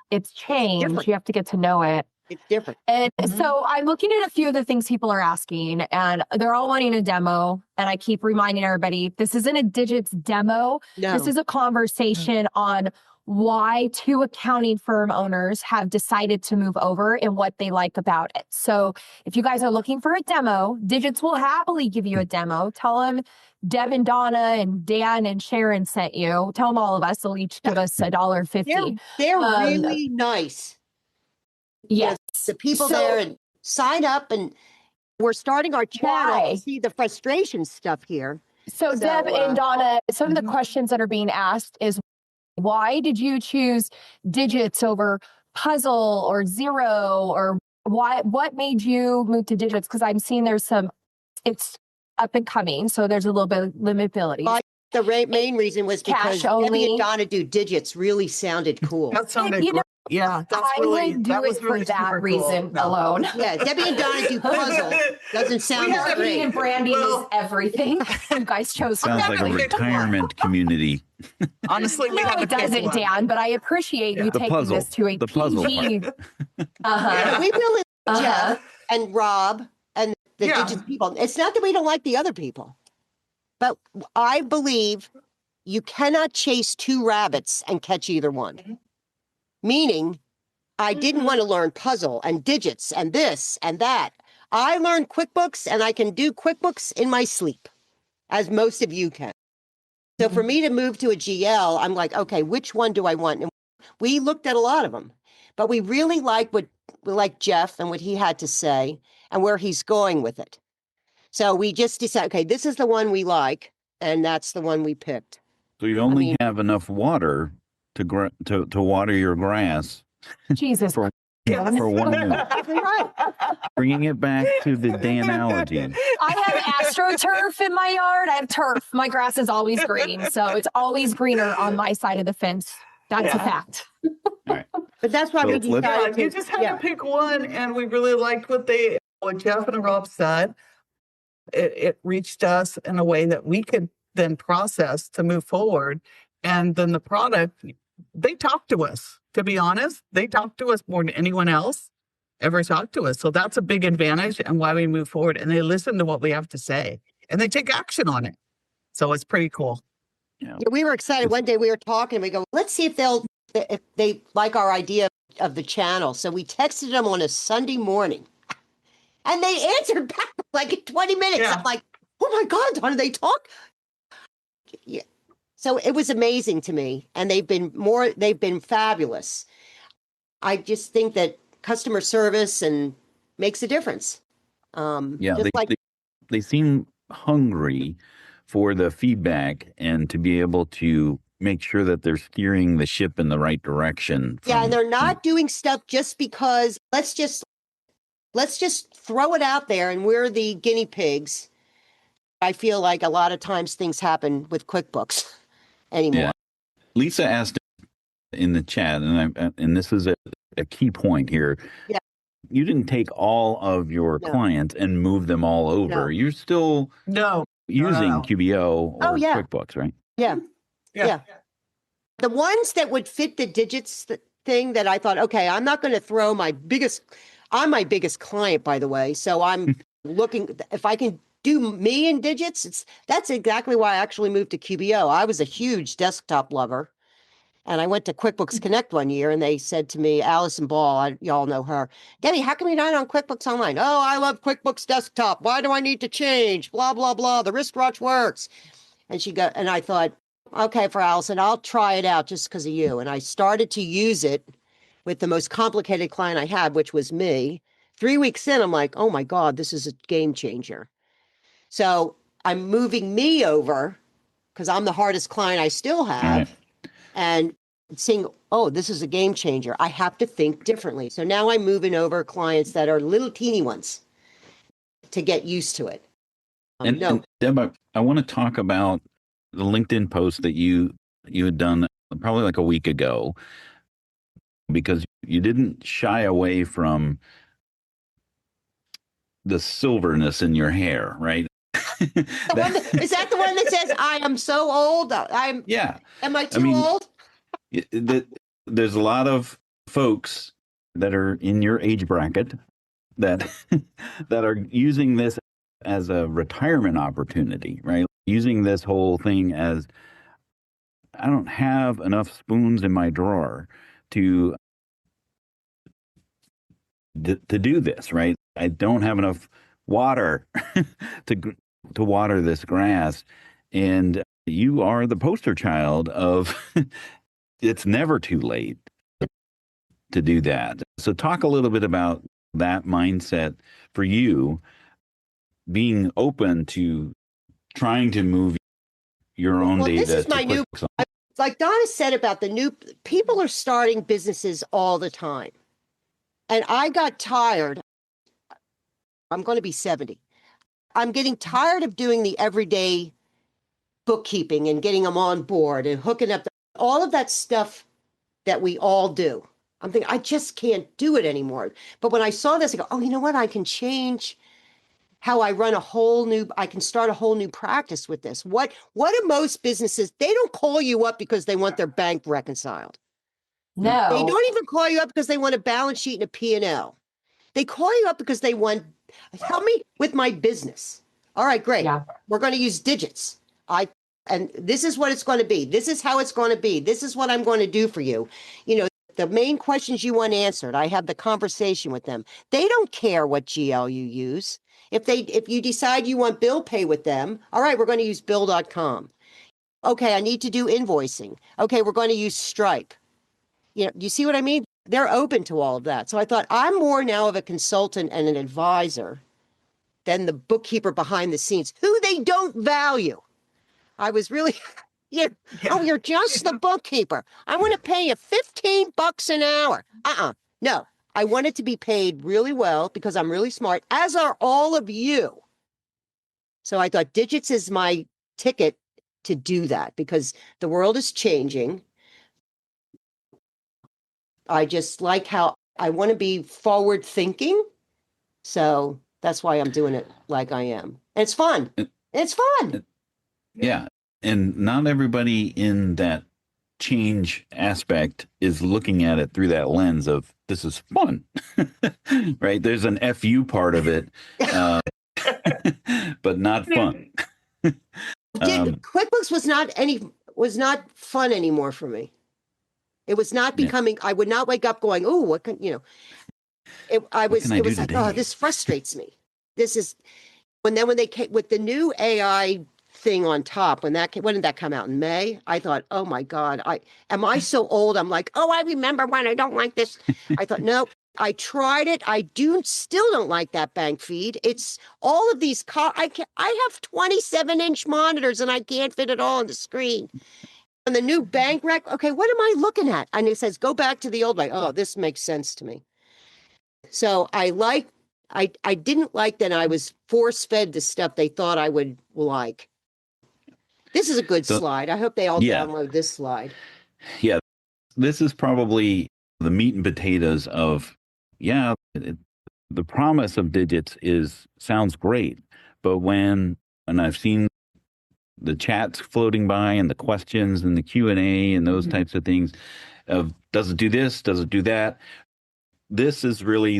It's changed. Different. You have to get to know it. It's different. And so I'm looking at a few of the things people are asking, and they're all wanting a demo. And I keep reminding everybody, this isn't a Digits demo. No. This is a conversation on why 2 accounting firm owners have decided to move over and what they like about it. So if you guys are looking for a demo, Digits will happily give you a demo. Tell them Deb and Donna and Dan and Sharrin sent you. Tell them all of us. They'll each give us $1.50. They're really nice. Yes. The people there, and sign up, and we're starting our channel Why? to see the frustration stuff here. So Deb and Donna, some of the questions that are being asked is, why did you choose Digits over Puzzle or Zero, or what made you move to Digits? Because I'm seeing it's up and coming, so there's a little bit of limitability. The main reason was because Debbie and Donna do Digits really sounded cool. That sounded great. Yeah, I would do it for that reason alone. Yeah, Debbie and Donna do Puzzle. Doesn't sound as Marketing great. and branding is everything. You guys chose. Sounds like a retirement community. Honestly, we No, it doesn't, Dan, but I appreciate you taking this to a PG. We really Jeff and Rob and the Digits people. It's not that we don't like the other people, but I believe you cannot chase 2 rabbits and catch either one. Meaning, I didn't want to learn Puzzle and Digits and this and that. I learned QuickBooks, and I can do QuickBooks in my sleep, as most of you can. So for me to move to a GL, I'm like, okay, which one do I want? And we looked at a lot of them, but we really like Jeff and what he had to say and where he's going with it. So we just decided, okay, this is the one we like, and that's the one we picked. So you only have enough water to water your grass. Jesus. For 1 year. Right. Bringing it back to the Danalogy. I have AstroTurf in my yard. I have turf. My grass is always green, so it's always greener on my side of the fence. That's a fact. All right. But that's why we decided you just had to pick one, and we really liked what Jeff and Rob said. It reached us in a way that we could then process to move forward. And then the product, they talked to us, to be honest. They talked to us more than anyone else. ever talk to us. So that's a big advantage and why we move forward. And they listen to what we have to say and they take action on it. So it's pretty cool. Yeah. Yeah, we were excited. One day we were talking and we go, let's see if they like our idea of the channel. So we texted them on a Sunday morning and they answered back like in 20 minutes. Yeah. I'm like, oh my God, Donna, they talk. Yeah. So it was amazing to me. And they've been fabulous. I just think that customer service and makes a difference. Yeah, just they seem hungry for the feedback and to be able to make sure that they're steering the ship in the right direction. Yeah, and they're not doing stuff just because let's just throw it out there and we're the guinea pigs. I feel like a lot of times things happen with QuickBooks anymore. Yeah. Lisa asked in the chat, and this is a key point here. Yeah. You didn't take all of your No. clients and move them all over. No. You're still using QBO or QuickBooks, right? Yeah. The ones that would fit the digits thing that I thought, okay, I'm not going to throw I'm my biggest client, by the way. So I'm looking, if I can do me in digits, that's exactly why I actually moved to QBO. I was a huge desktop lover. And I went to QuickBooks Connect one year and they said to me, Allison Ball, y'all know her, Debbie, how come you're not on QuickBooks Online? Oh, I love QuickBooks Desktop. Why do I need to change? Blah, blah, blah. The wristwatch works. And I thought, okay, for Allison, I'll try it out just because of you. And I started to use it with the most complicated client I had, which was me. 3 weeks in, I'm like, oh my God, this is a game changer. So I'm moving me over because I'm the hardest client I still have. Right. And seeing, oh, this is a game changer. I have to think differently. So now I'm moving over clients that are little teeny ones to get used to it. And Deb, I want to talk about the LinkedIn post that you had done probably like a week ago, because you didn't shy away from the silverness in your hair, right? Is that the one that says, I am so old? Am I too old? There's a lot of folks that are in your age bracket that are using this as a retirement opportunity, right? Using this whole thing as, I don't have enough spoons in my drawer to do this, right? I don't have enough water to water this grass. And you are the poster child of it's never too late to do that. So talk a little bit about that mindset for you, being open to trying to move your own data. This is my new, like Donna said about the new, people are starting businesses all the time. And I got tired. I'm going to be 70. I'm getting tired of doing the everyday bookkeeping and getting them on board and hooking up all of that stuff that we all do. I'm thinking, I just can't do it anymore. But when I saw this, I go, oh, you know what? I can change how I run I can start a whole new practice with this. What do most businesses, they don't call you up because they want their bank reconciled. No. They don't even call you up because they want a balance sheet and a P&L. They call you up because they want, help me with my business. All right, great. Yeah. We're going to use digits. And this is what it's going to be. This is how it's going to be. This is what I'm going to do for you. You know, the main questions you want answered, I have the conversation with them. They don't care what GL you use. If you decide you want bill pay with them, all right, we're going to use bill.com. Okay, I need to do invoicing. Okay, we're going to use Stripe. You know, you see what I mean? They're open to all of that. So I thought I'm more now of a consultant and an advisor than the bookkeeper behind the scenes, who they don't value. I was really, oh, you're just the bookkeeper. I want to pay you $15 an hour. No, I want it to be paid really well because I'm really smart, as are all of you. So I thought digits is my ticket to do that because the world is changing. I just like how I want to be forward thinking. So that's why I'm doing it like I am. And it's fun. It's fun. Yeah. And not everybody in that change aspect is looking at it through that lens of this is fun, right? There's an FU part of it, but not fun. QuickBooks was not fun anymore for me. It was not becoming. I would not wake up going, "Oh, what can you know?" It was like, "Oh, this frustrates me." This is when they came with the new AI thing on top. When did that come out in May? I thought, "Oh my God, am I so old?" I'm like, "Oh, I remember when I don't like this." I thought, no. I tried it. I still don't like that bank feed. It's all of these. I have 27-inch monitors and I can't fit it all on the screen. And the new bank rec. Okay, what am I looking at? And it says go back to the old way. Oh, this makes sense to me. So I didn't like that I was force fed the stuff they thought I would like. This is a good slide. I hope they all download this slide. Yeah, this is probably the meat and potatoes of. Yeah, the promise of digits sounds great, but and I've seen the chats floating by and the questions and the Q&A and those types of things of does it do this, does it do that? This is really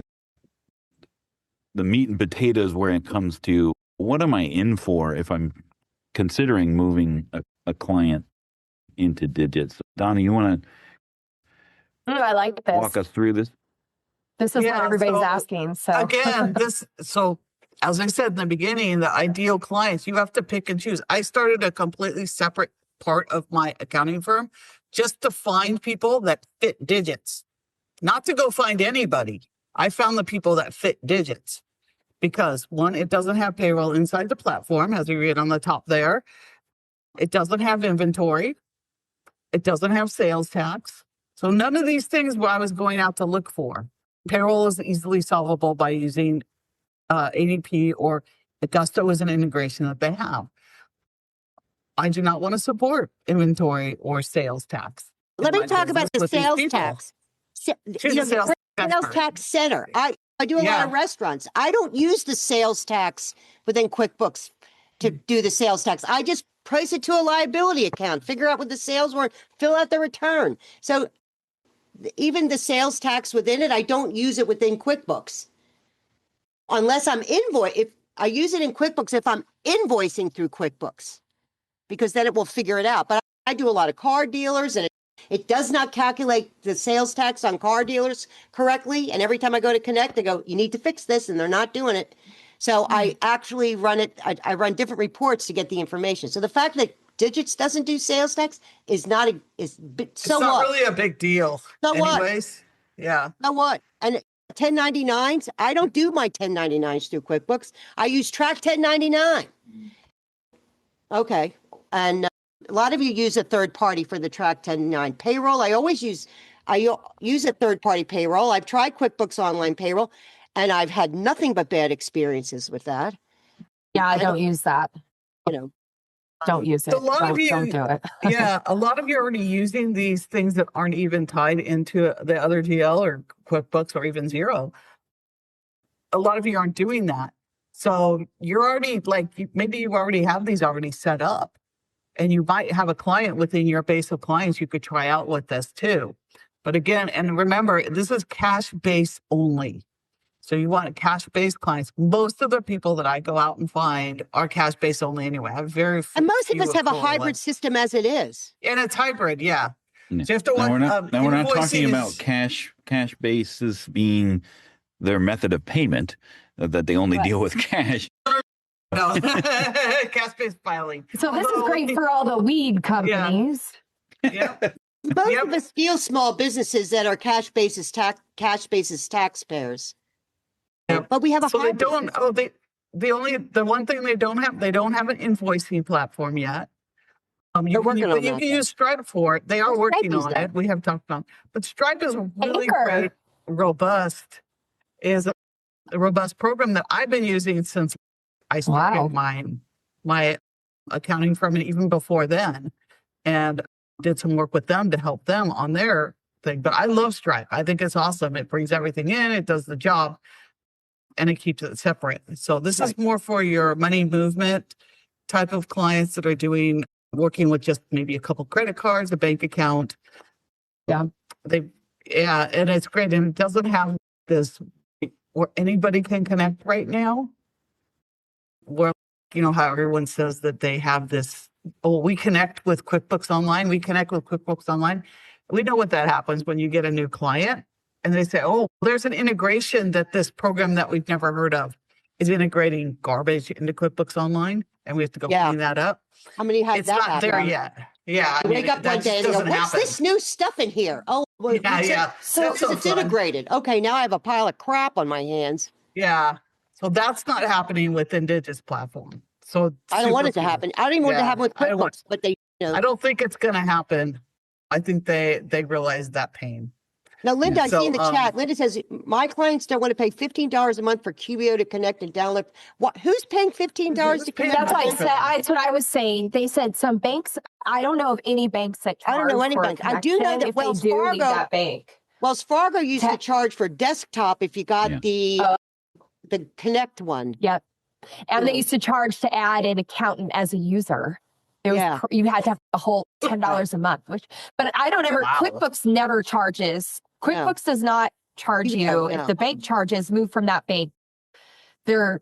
the meat and potatoes where it comes to what am I in for if I'm considering moving a client into digits. Donna, you want to I like this. walk us through this? This is what everybody's asking. So again, as I said in the beginning, the ideal clients, you have to pick and choose. I started a completely separate part of my accounting firm just to find people that fit digits, not to go find anybody. I found the people that fit digits because one, it doesn't have payroll inside the platform, as you read on the top there. It doesn't have inventory. It doesn't have sales tax. So none of these things where I was going out to look for. Payroll is easily solvable by using ADP or Augusto is an integration that they have. I do not want to support inventory or sales tax. Let me talk about the sales tax. Sales tax center. I do a lot of restaurants. I don't use the sales tax within QuickBooks to do the sales tax. I just price it to a liability account, figure out what the sales were, fill out the return. So even the sales tax within it, I don't use it within QuickBooks. Unless I'm if I use it in QuickBooks, if I'm invoicing through QuickBooks, because then it will figure it out. But I do a lot of car dealers and it does not calculate the sales tax on car dealers correctly. And every time I go to connect, they go, you need to fix this, and they're not doing it. So I actually run it. I run different reports to get the information. So the fact that Digits doesn't do sales tax is not it's not really a big deal. So anyways, what? Yeah. So what? And 1099s, I don't do my 1099s through QuickBooks. I use Track 1099. Okay. And a lot of you use a third party for the Track 1099 payroll. I use a third party payroll. I've tried QuickBooks Online Payroll, and I've had nothing but bad experiences with that. Yeah, I don't use that. Don't use it. A lot of you, don't do it. Yeah, a lot of you are already using these things that aren't even tied into the other GL or QuickBooks or even Xero. A lot of you aren't doing that. So you're already maybe you already have these already set up, and you might have a client within your base of clients you could try out with this too. But again, and remember, this is cash based only. So you want cash-based clients. Most of the people that I go out and find are cash-based only anyway. I have very few. And most of us have a hybrid system as it is. And it's hybrid, yeah. Yeah. So you have to we're not talking about cash bases being their method of payment, that they only deal with cash. No, cash-based filing. So this is great for all the weed companies. Yeah. Most of us feel small businesses that are cash basis taxpayers. Yep. But we have a they don't. Oh, the one thing they don't have an invoicing platform yet. You can use Stripe for it. They are working on it. We have talked about, but Stripe is really great, robust. Is a robust program that I've been using since I started my accounting firm, and even before then, and did some work with them to help them on their thing. But I love Stripe. I think it's awesome. It brings everything in. It does the job. And it keeps it separate. So this is more for your money movement type of clients that are doing working with just maybe a couple credit cards, a bank account. Yeah. And it's great. And it doesn't have this where anybody can connect right now. Where, how everyone says that they have this, we connect with QuickBooks Online. We connect with QuickBooks Online. We know what that happens when you get a new client and they say, oh, there's an integration that this program that we've never heard of is integrating garbage into QuickBooks Online, and we have to go clean that up. How many have It's that not happen? there yet. Yeah. You wake up one day and go, what's this new stuff in here? Oh, well, So it's integrated. Okay, now I have a pile of crap on my hands. Yeah. So that's not happening within Digits platform. So I don't want it to happen. I don't even want it to happen with QuickBooks, but they, I don't think it's going to happen. I think they realize that pain. Now, Linda, I So, see in the chat, Linda says, my clients don't want to pay $15 a month for QBO to connect and download. What? Who's paying $15 to connect? that's what I said. That's what I was saying. They said some banks, I don't know of any banks that charge I don't know any for a bank. I do know connection that if they Wells do Fargo- leave that bank. Wells Fargo used to charge for desktop if you got the Connect one. Yep. And they used to charge to add an accountant as a user. It was you had to have a whole $10 a month, but I don't ever, QuickBooks never charges. QuickBooks does not charge you. If the bank charges, move from that bank. They're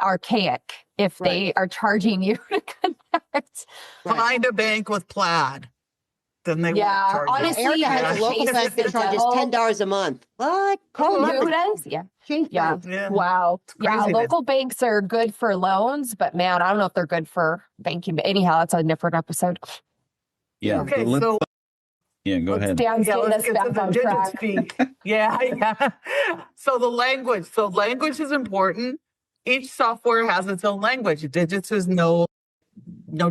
archaic if they are charging you to connect. Find a bank with Plaid. Then they won't charge you. honestly, Erica has a local bank that charges $10 a month. What? Call them up. Who does? Yeah. Yeah. Yeah. Wow. Yeah. craziness. Local banks are good for loans, but man, I don't know if they're good for banking. But anyhow, that's a different episode. Yeah. Okay, let's- so go ahead. Dan's getting let's us get to back the on Digits track. speak. Yeah. So the language. So language is important. Each software has its own language. Digits is no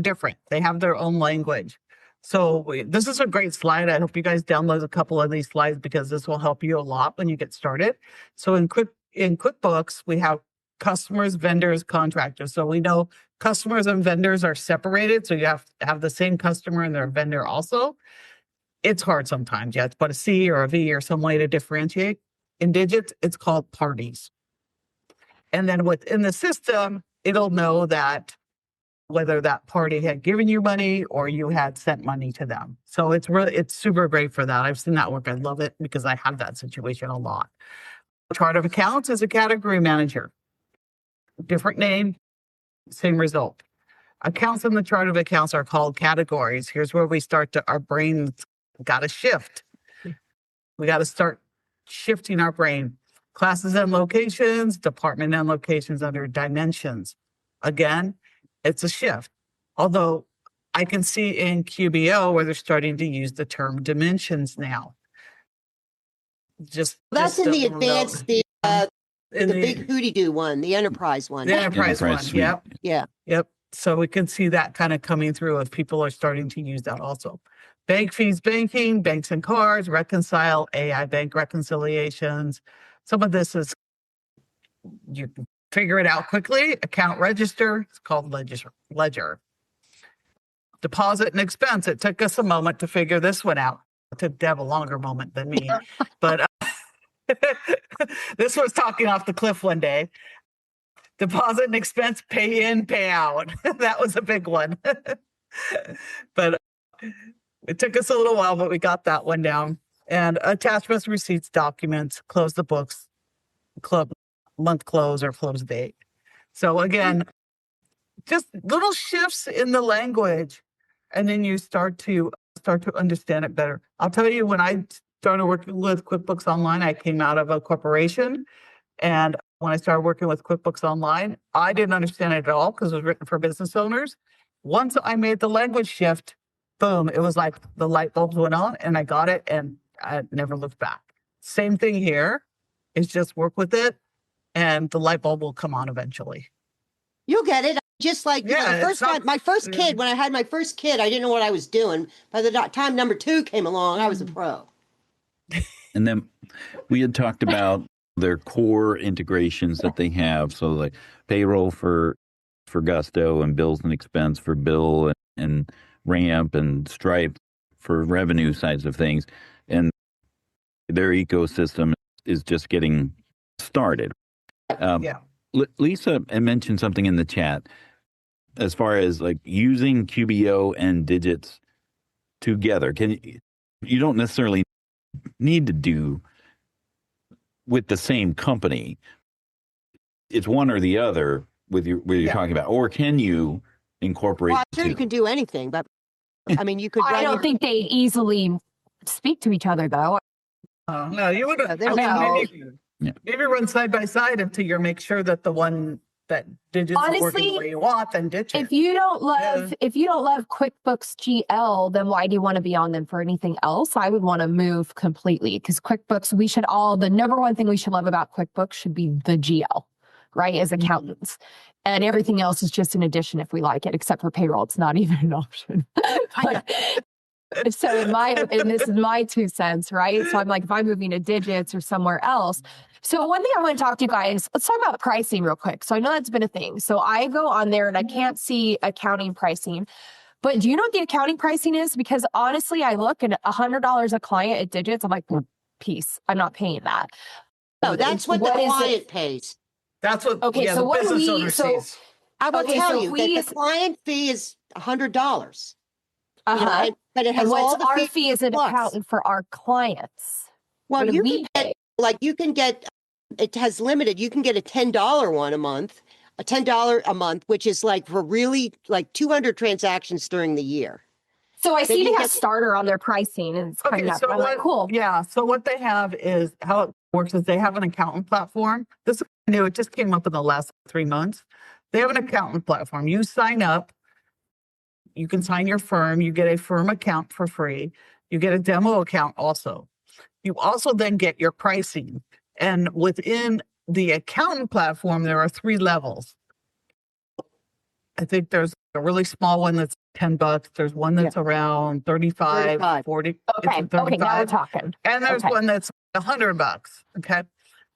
different. They have their own language. So this is a great slide. I hope you guys download a couple of these slides because this will help you a lot when you get started. So in QuickBooks, we have customers, vendors, contractors. So we know customers and vendors are separated. So you have to have the same customer and their vendor also. It's hard sometimes. You have to put a C or a V or some way to differentiate. In Digits, it's called parties. And then within the system, it'll know that whether that party had given you money or you had sent money to them. So it's super great for that. I've seen that work. I love it because I have that situation a lot. Chart of accounts is a category manager. Different name, same result. Accounts in the chart of accounts are called categories. Here's where we start our brains got to shift. We got to start shifting our brain. Classes and locations, department and locations under dimensions. Again, it's a shift. Although I can see in QBO where they're starting to use the term dimensions now. That's in the advanced, the big hooty-doo one, the enterprise one. The enterprise one. suite. Yep. Yep. So we can see that kind of coming through if people are starting to use that also. Bank fees, banking, banks and cards, reconcile, AI bank reconciliations. Some of this is, you can figure it out quickly. Account register, it's called ledger. Deposit and expense. It took us a moment to figure this one out. It took Deb a longer moment than me, but this was talking off the cliff one day. Deposit and expense, pay in, pay out. That was a big one. But it took us a little while, but we got that one down. And attachments, receipts, documents, close the books, month close or close date. So again, just little shifts in the language, and then you start to understand it better. I'll tell you, when I started working with QuickBooks Online, I came out of a corporation, and when I started working with QuickBooks Online, I didn't understand it at all because it was written for business owners. Once I made the language shift, boom, it was like the light bulbs went on and I got it and I never looked back. Same thing here. It's just work with it and the light bulb will come on eventually. You'll get it. Just like the first time, my first kid, when I had my first kid, I didn't know what I was doing. By the time number 2 came along, I was a pro. And then we had talked about their core integrations that they have. So like payroll for Gusto and bills and expense for Bill and Ramp and Stripe for revenue sides of things. And their ecosystem is just getting started. Lisa mentioned something in the chat. as far as like using QBO and Digits together, you don't necessarily need to do with the same company. It's one or the other where you're talking about, or can you incorporate? Well, I'm sure you can do anything, but I mean, you could. I don't think they easily speak to each other, though. No, you would. Maybe run side by side until you make sure that the one that Digits is working the way you want, then ditch it. If you don't love QuickBooks GL, then why do you want to be on them for anything else? I would want to move completely, because QuickBooks, the number one thing we should love about QuickBooks should be the GL, right? As accountants. And everything else is just an addition if we like it, except for payroll. It's not even an option. So and this is my 2 cents, right? So I'm like, if I'm moving to Digits or somewhere else. So one thing I want to talk to you guys, let's talk about pricing real quick. So I know that's been a thing. So I go on there and I can't see accounting pricing, but do you know what the accounting pricing is? Because honestly, I look at $100 a client at Digits. I'm like, peace. I'm not paying that. No, that's what the client pays. That's what. Okay, yeah, so the what do business we? owner So sees. I will tell you that the client fee is $100. But it has and all what's the our fees fee as an plus. accountant for our clients? Well, What do you we can get, it has limited. You can get a $10 one a month, a $10 a month, which is like for really like 200 transactions during the year. So I see you they have get- starter on their pricing, and it's coming up. So I'm like, cool. Yeah. So what they have is how it works is they have an accountant platform. This is new. It just came up in the last 3 months. They have an accountant platform. You sign up. You can sign your firm. You get a firm account for free. You get a demo account also. You also then get your pricing. And within the accountant platform, there are 3 levels. I think there's a really small one that's $10. There's one that's around 35, 40. Okay. Okay. Now we're talking. And there's one that's $100. Okay.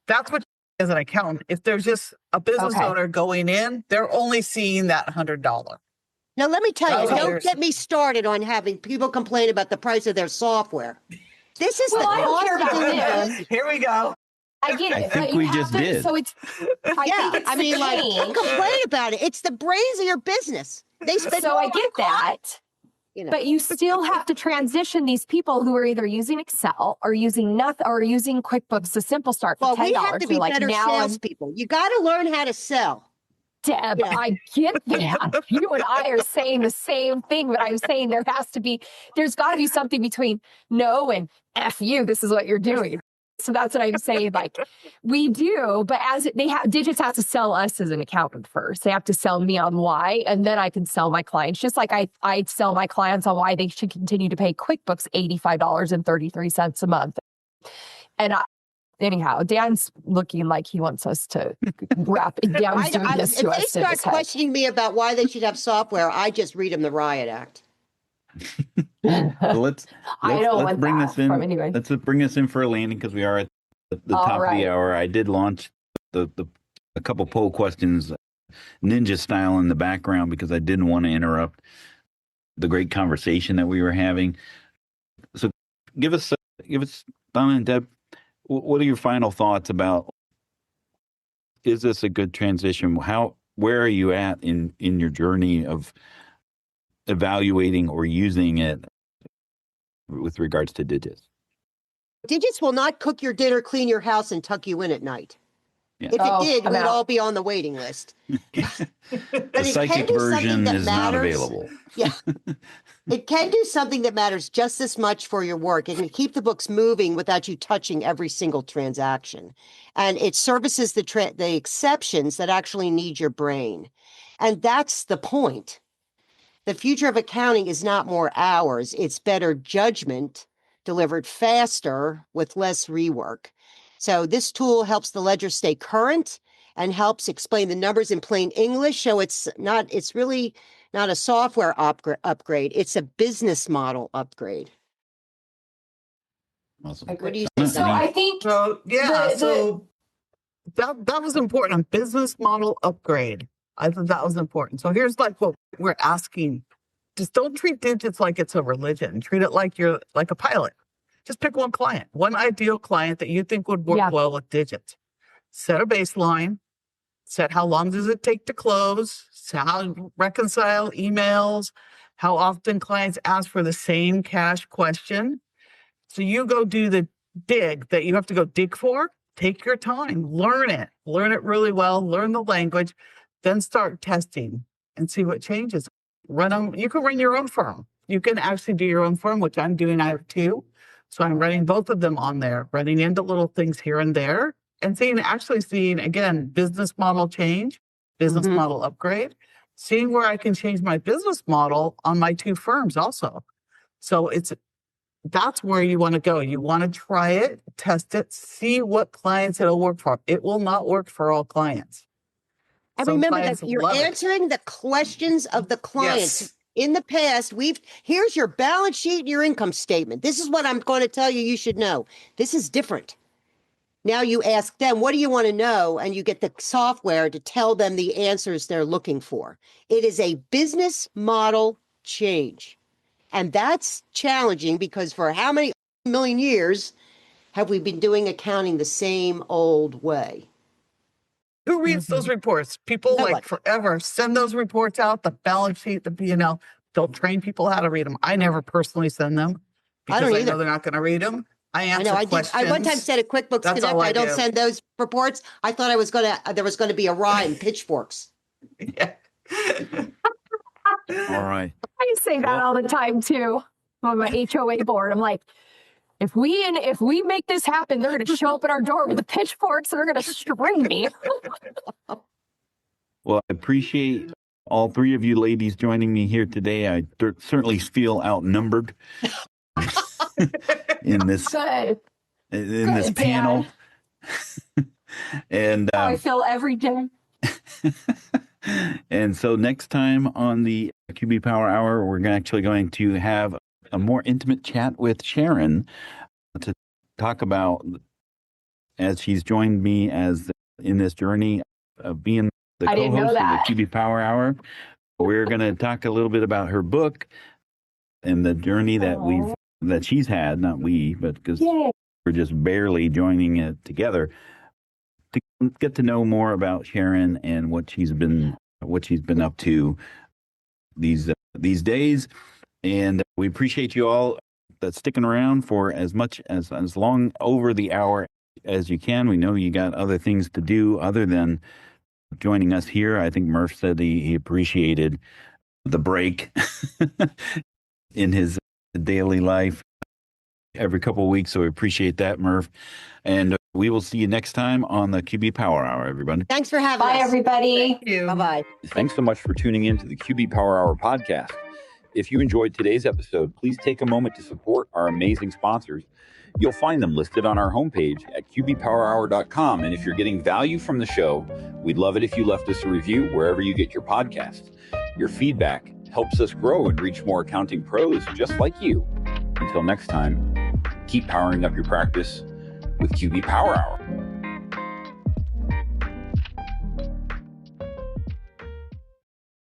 That's what as an accountant. If there's just a business owner going in, they're only seeing that $100. Now, let me tell you, Okay. don't get me started on having people complain about the price of their software. This is Well, I don't care cost of about doing this. business. Here we go. I get it. I think but you we have just to- did. So it's. I mean, like, don't complain about it. It's the brains of your business. They spend. So I get that. You know. But you still have to transition these people who are either using Excel or using nothing or using QuickBooks, the simple start for Well, $10. we have to be Like, better now I'm- salespeople. You got to learn how to sell. Deb, Yeah. I get that. You and I are saying the same thing, but I'm saying there's got to be something between no and F you. This is what you're doing. So that's what I'm saying. Like, we do, but Digits has to sell us as an accountant first. They have to sell me on why, and then I can sell my clients. Just like I sell my clients on why they should continue to pay QuickBooks $85.33 a month. And anyhow, Dan's looking like he wants us to wrap it down. If they start questioning me about why they should have software, I just read them the Riot Act. Let's bring this in. Anyway. Let's bring this in for a landing because we are at the top of the hour. I did launch a couple poll questions, ninja style in the background because I didn't want to interrupt the great conversation that we were having. So, give us Donna and Deb, what are your final thoughts about? Is this a good transition? Where are you at in your journey of evaluating or using it with regards to Digits? Digits will not cook your dinner, clean your house, and tuck you in at night. Yeah. If it did, we'd all be on the waiting list. The psychic version is not available. Yeah. It can do something that matters just as much for your work. It can keep the books moving without you touching every single transaction. And it services the exceptions that actually need your brain. And that's the point. The future of accounting is not more hours. It's better judgment delivered faster with less rework. So this tool helps the ledger stay current and helps explain the numbers in plain English. So it's really not a software upgrade. It's a business model upgrade. Awesome. What do you think? So I think So that was important. A business model upgrade. I thought that was important. So here's like what we're asking. Just don't treat Digits like it's a religion. Treat it like you're like a pilot. Just pick one client, one ideal client that you think would work well with Digits. Set a baseline, Set how long does it take to close, how reconcile emails, how often clients ask for the same cash question. So you go do the dig that you have to go dig for. Take your time, learn it really well, learn the language, then start testing and see what changes. You can run your own firm. You can actually do your own firm, which I'm doing. I have two. So I'm running both of them on there, running into little things here and there and seeing, again, business model change, business model upgrade, seeing where I can change my business model on my two firms also. So that's where you want to go. You want to try it, test it, see what clients it'll work for. It will not work for all clients. And remember that you're answering the questions of the clients. Yes. In the past, here's your balance sheet and your income statement. This is what I'm going to tell you should know. This is different. Now you ask them, what do you want to know? And you get the software to tell them the answers they're looking for. It is a business model change. And that's challenging because for how many million years have we been doing accounting the same old way? Who reads those reports? People forever send those reports out, the balance sheet, the P&L. They'll train people how to read them. I never personally send them because I know they're not going to read them. I answer questions. I one time said at QuickBooks Connect, I don't send those reports. I thought there was going to be a rye and pitchforks. Yeah. All right. I say that all the time too on my HOA board. I'm like, if we make this happen, they're going to show up at our door with the pitchforks and they're going to string me. Well, I appreciate all three of you ladies joining me here today. I certainly feel outnumbered in this panel. And I feel every day. And so next time on the QB Power Hour, we're actually going to have a more intimate chat with Sharrin to talk about, as she's joined me in this journey of being the co-host of the QB Power Hour. We're going to talk a little bit about her book and the journey that she's had, not we, but because we're just barely joining it together, to get to know more about Sharrin and what she's been up to these days. And we appreciate you all that's sticking around for as long over the hour as you can. We know you got other things to do other than joining us here. I think Murph said he appreciated the break in his daily life every couple of weeks. So we appreciate that, Murph. And we will see you next time on the QB Power Hour, everybody. Thanks for having us. Bye, everybody. Thank you. Bye-bye. Thanks so much for tuning in to the QB Power Hour podcast. If you enjoyed today's episode, please take a moment to support our amazing sponsors. You'll find them listed on our homepage at qbpowerhour.com. And if you're getting value from the show, we'd love it if you left us a review wherever you get your podcasts. Your feedback helps us grow and reach more accounting pros just like you. Until next time, keep powering up your practice with QB Power Hour.